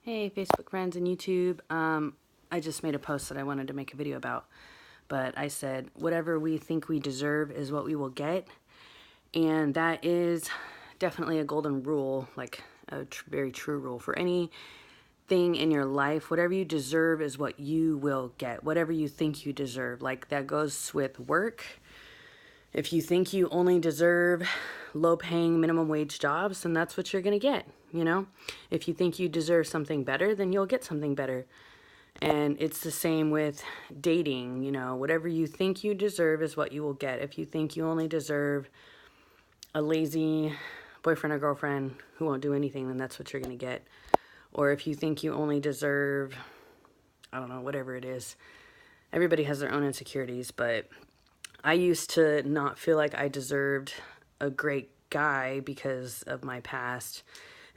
Hey, Facebook friends and YouTube. I just made a post that I wanted to make a video about, but I said, whatever we think we deserve is what we will get. And that is definitely a golden rule, like a very true rule for anything in your life. Whatever you deserve is what you will get. Whatever you think you deserve. Like that goes with work. If you think you only deserve low-paying minimum wage jobs, then that's what you're going to get, you know? If you think you deserve something better, then you'll get something better. And it's the same with dating, you know? Whatever you think you deserve is what you will get. If you think you only deserve a lazy boyfriend or girlfriend who won't do anything, then that's what you're going to get. Or if you think you only deserve, I don't know, whatever it is. Everybody has their own insecurities, but I used to not feel like I deserved a great guy because of my past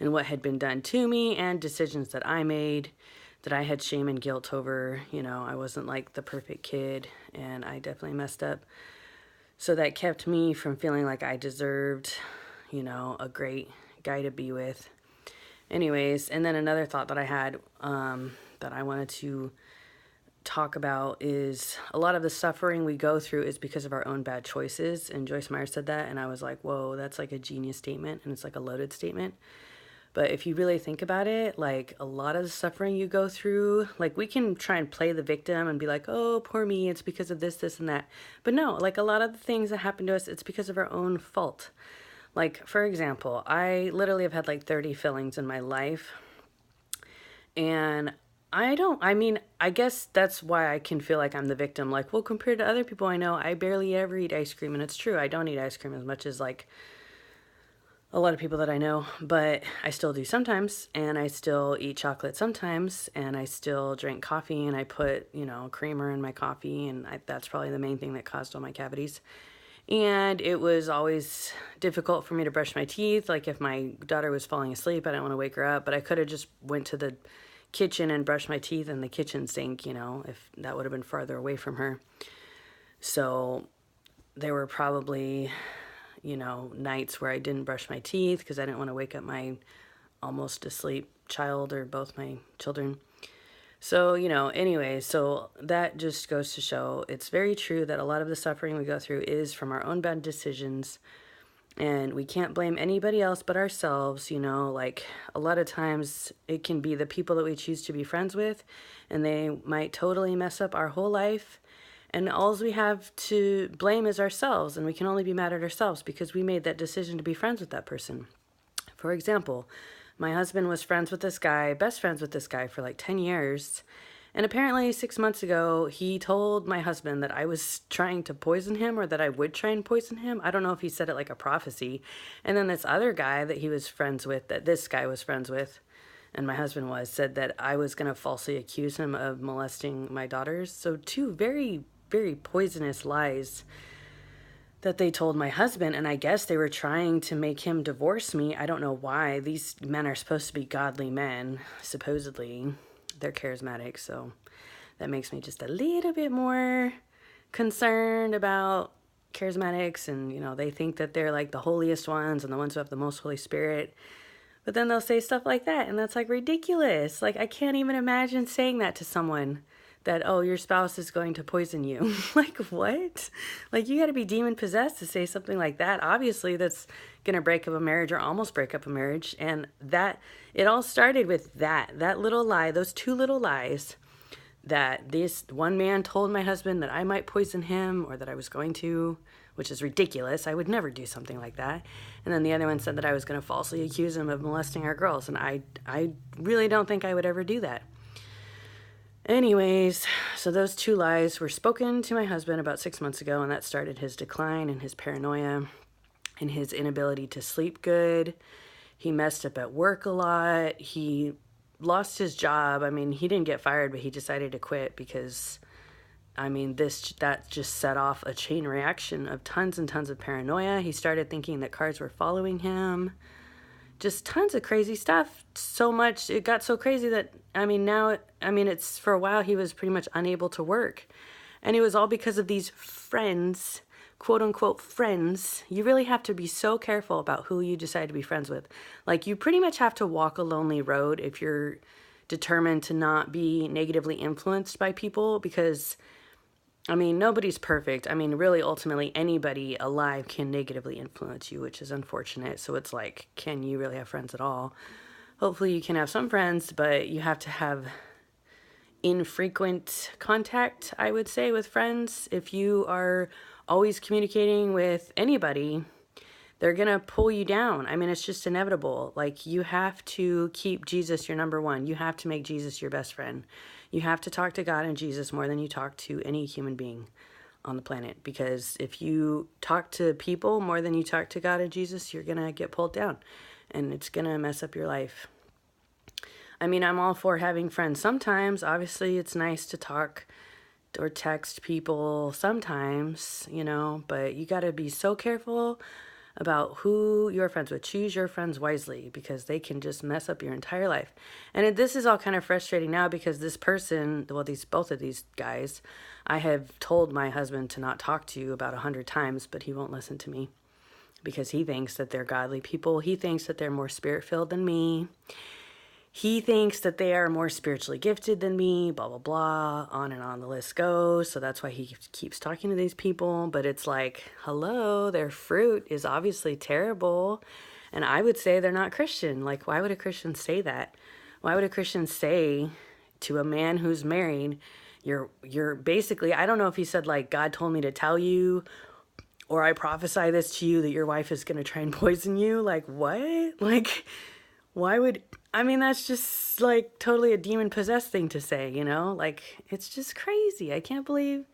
and what had been done to me and decisions that I made that I had shame and guilt over. You know, I wasn't like the perfect kid and I definitely messed up. So that kept me from feeling like I deserved, you know, a great guy to be with. Anyways, and then another thought that I had that I wanted to talk about is a lot of the suffering we go through is because of our own bad choices. And Joyce Meyer said that, and I was like, whoa, that's like a genius statement, and it's like a loaded statement. But if you really think about it, like a lot of the suffering you go through, like we can try and play the victim and be like, oh, poor me, it's because of this, this, and that. But no, like a lot of the things that happen to us, it's because of our own fault. Like, for example, I literally have had like 30 fillings in my life. And I guess that's why I can feel like I'm the victim. Like, well, compared to other people I know, I barely ever eat ice cream. And it's true, I don't eat ice cream as much as like a lot of people that I know, but I still do sometimes. And I still eat chocolate sometimes. And I still drink coffee and I put, you know, creamer in my coffee. And that's probably the main thing that caused all my cavities. And it was always difficult for me to brush my teeth. Like if my daughter was falling asleep, I didn't want to wake her up, but I could have just went to the kitchen and brushed my teeth in the kitchen sink, you know, if that would have been farther away from her. So there were probably, you know, nights where I didn't brush my teeth because I didn't want to wake up my almost asleep child or both my children. So, you know, anyway, so that just goes to show it's very true that a lot of the suffering we go through is from our own bad decisions. And we can't blame anybody else but ourselves, you know, like a lot of times it can be the people that we choose to be friends with, and they might totally mess up our whole life. And all we have to blame is ourselves, and we can only be mad at ourselves because we made that decision to be friends with that person. For example, my husband was friends with this guy, best friends with this guy for like 10 years. And apparently 6 months ago, he told my husband that I was trying to poison him or that I would try and poison him. I don't know if he said it like a prophecy. And then this other guy that he was friends with, that this guy was friends with, and my husband was, said that I was going to falsely accuse him of molesting my daughters. So two very, very poisonous lies that they told my husband, and I guess they were trying to make him divorce me. I don't know why. These men are supposed to be godly men, supposedly. They're charismatic, so that makes me just a little bit more concerned about charismatics. And, you know, they think that they're like the holiest ones and the ones who have the most Holy Spirit. But then they'll say stuff like that, and that's like ridiculous. Like, I can't even imagine saying that to someone, that, oh, your spouse is going to poison you. Like, what? Like, you got to be demon possessed to say something like that. Obviously, that's going to break up a marriage or almost break up a marriage. And that, it all started with that little lie, those two little lies, that this one man told my husband that I might poison him or that I was going to, which is ridiculous. I would never do something like that. And then the other one said that I was going to falsely accuse him of molesting our girls. And I really don't think I would ever do that. Anyways, so those two lies were spoken to my husband about 6 months ago, and that started his decline and his paranoia and his inability to sleep good. He messed up at work a lot. He lost his job. I mean, he didn't get fired, but he decided to quit because, I mean, that just set off a chain reaction of tons and tons of paranoia. He started thinking that cars were following him. Just tons of crazy stuff. So much, it got so crazy that, it's for a while he was pretty much unable to work. And it was all because of these friends, quote unquote friends. You really have to be so careful about who you decide to be friends with. Like, you pretty much have to walk a lonely road if you're determined to not be negatively influenced by people, because I mean, nobody's perfect. I mean, really, ultimately, anybody alive can negatively influence you, which is unfortunate. So it's like, can you really have friends at all? Hopefully you can have some friends, but you have to have infrequent contact, I would say, with friends. If you are always communicating with anybody, they're going to pull you down. I mean, it's just inevitable. Like, you have to keep Jesus your number one. You have to make Jesus your best friend. You have to talk to God and Jesus more than you talk to any human being on the planet. Because if you talk to people more than you talk to God and Jesus, you're going to get pulled down. And it's going to mess up your life. I mean, I'm all for having friends sometimes. Obviously, it's nice to talk or text people sometimes, you know. But you got to be so careful about who you're friends with. Choose your friends wisely, because they can just mess up your entire life. And this is all kind of frustrating now, because this person, well, both of these guys, I have told my husband to not talk to about 100 times, but he won't listen to me because he thinks that they're godly people. He thinks that they're more spirit-filled than me. He thinks that they are more spiritually gifted than me, blah, blah, blah, on and on the list goes. So that's why he keeps talking to these people. But it's like, hello, their fruit is obviously terrible. And I would say they're not Christian. Like, why would a Christian say that? Why would a Christian say to a man who's married, you're basically, I don't know if he said, like, God told me to tell you, or I prophesy this to you, that your wife is going to try and poison you. Like, what? Like, why would, I mean, that's just like totally a demon-possessed thing to say, you know? Like, it's just crazy. I can't believe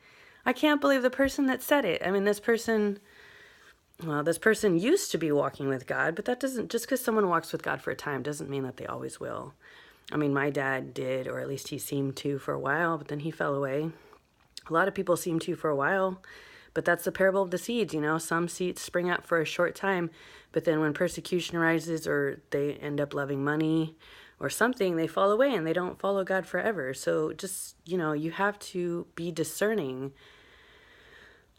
the person that said it. I mean, this person used to be walking with God, but that doesn't, just because someone walks with God for a time doesn't mean that they always will. I mean, my dad did, or at least he seemed to for a while, but then he fell away. A lot of people seem to for a while, but that's the parable of the seeds, you know? Some seeds spring up for a short time, but then when persecution arises, or they end up loving money or something, they fall away and they don't follow God forever. So just, you know, you have to be discerning.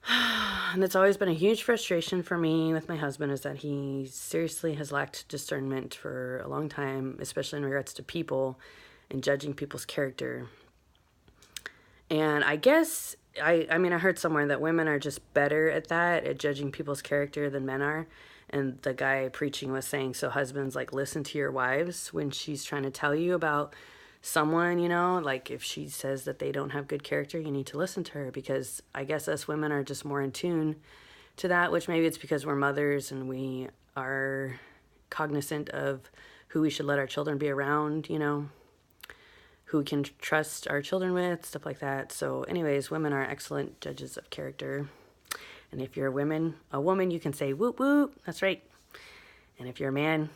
And it's always been a huge frustration for me with my husband, is that he seriously has lacked discernment for a long time, especially in regards to people and judging people's character. And I guess, I mean, I heard somewhere that women are just better at that, at judging people's character, than men are. And the guy preaching was saying, so husbands, like, listen to your wives when she's trying to tell you about someone, you know, like if she says that they don't have good character, you need to listen to her, because I guess us women are just more in tune to that, which maybe it's because we're mothers and we are cognizant of who we should let our children be around, you know, who we can trust our children with, stuff like that. So anyways, women are excellent judges of character. And if you're a woman, you can say, whoop, whoop, that's right. And if you're a man,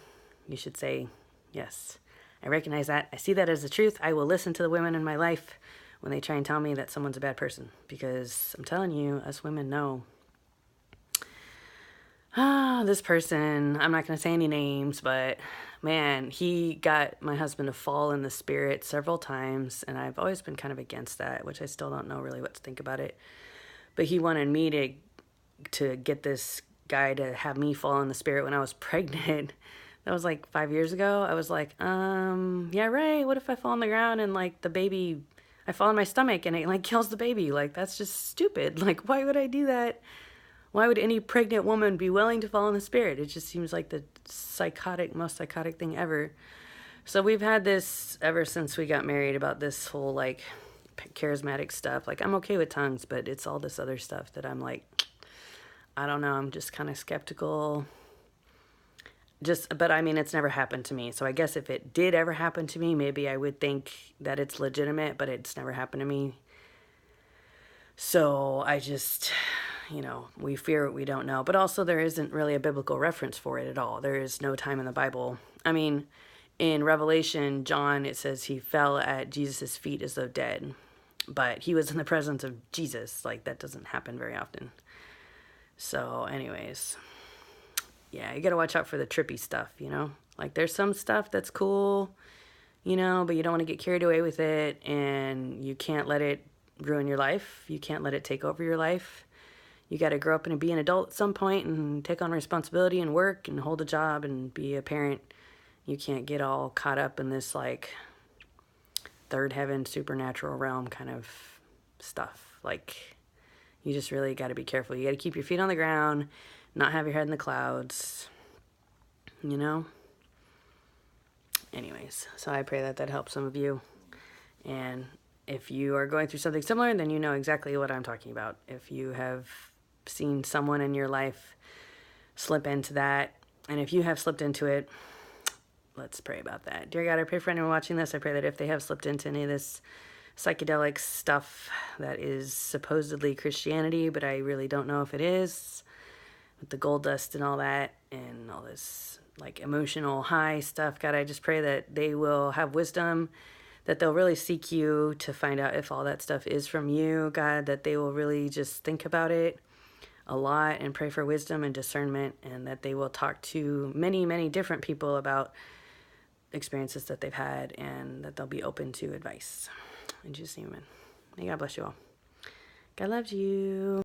you should say, yes, I recognize that. I see that as the truth. I will listen to the women in my life when they try and tell me that someone's a bad person. Because I'm telling you, us women know. This person, I'm not going to say any names, but man, he got my husband to fall in the spirit several times. And I've always been kind of against that, which I still don't know really what to think about it. But he wanted me to get this guy to have me fall in the spirit when I was pregnant. That was like 5 years ago. I was like, yeah, right. What if I fall on the ground and like the baby, I fall in my stomach and it like kills the baby? Like, that's just stupid. Like, why would I do that? Why would any pregnant woman be willing to fall in the spirit? It just seems like the most psychotic thing ever. So we've had this ever since we got married, about this whole like charismatic stuff. Like, I'm okay with tongues, but it's all this other stuff that I'm like, I don't know. I'm just kind of skeptical. But I mean, it's never happened to me. So I guess if it did ever happen to me, maybe I would think that it's legitimate, but it's never happened to me. So I just, you know, we fear what we don't know. But also there isn't really a biblical reference for it at all. There is no time in the Bible. I mean, in Revelation, John, it says he fell at Jesus' feet as though dead. But he was in the presence of Jesus. Like, that doesn't happen very often. So anyways, yeah, you got to watch out for the trippy stuff, you know? Like, there's some stuff that's cool, you know, but you don't want to get carried away with it, and you can't let it ruin your life. You can't let it take over your life. You got to grow up and be an adult at some point and take on responsibility and work and hold a job and be a parent. You can't get all caught up in this, like, third heaven, supernatural realm kind of stuff. Like, you just really got to be careful. You got to keep your feet on the ground, not have your head in the clouds, you know? Anyways, so I pray that that helps some of you. And if you are going through something similar, then you know exactly what I'm talking about. If you have seen someone in your life slip into that, and if you have slipped into it, let's pray about that. Dear God, I pray for anyone watching this. I pray that if they have slipped into any of this psychedelic stuff that is supposedly Christianity, but I really don't know if it is, with the gold dust and all that, and all this like emotional high stuff, God, I just pray that they will have wisdom, that they'll really seek you to find out if all that stuff is from you, God, that they will really just think about it a lot and pray for wisdom and discernment, and that they will talk to many, many different people about experiences that they've had, and that they'll be open to advice. In Jesus' name, amen. May God bless you all. God loves you.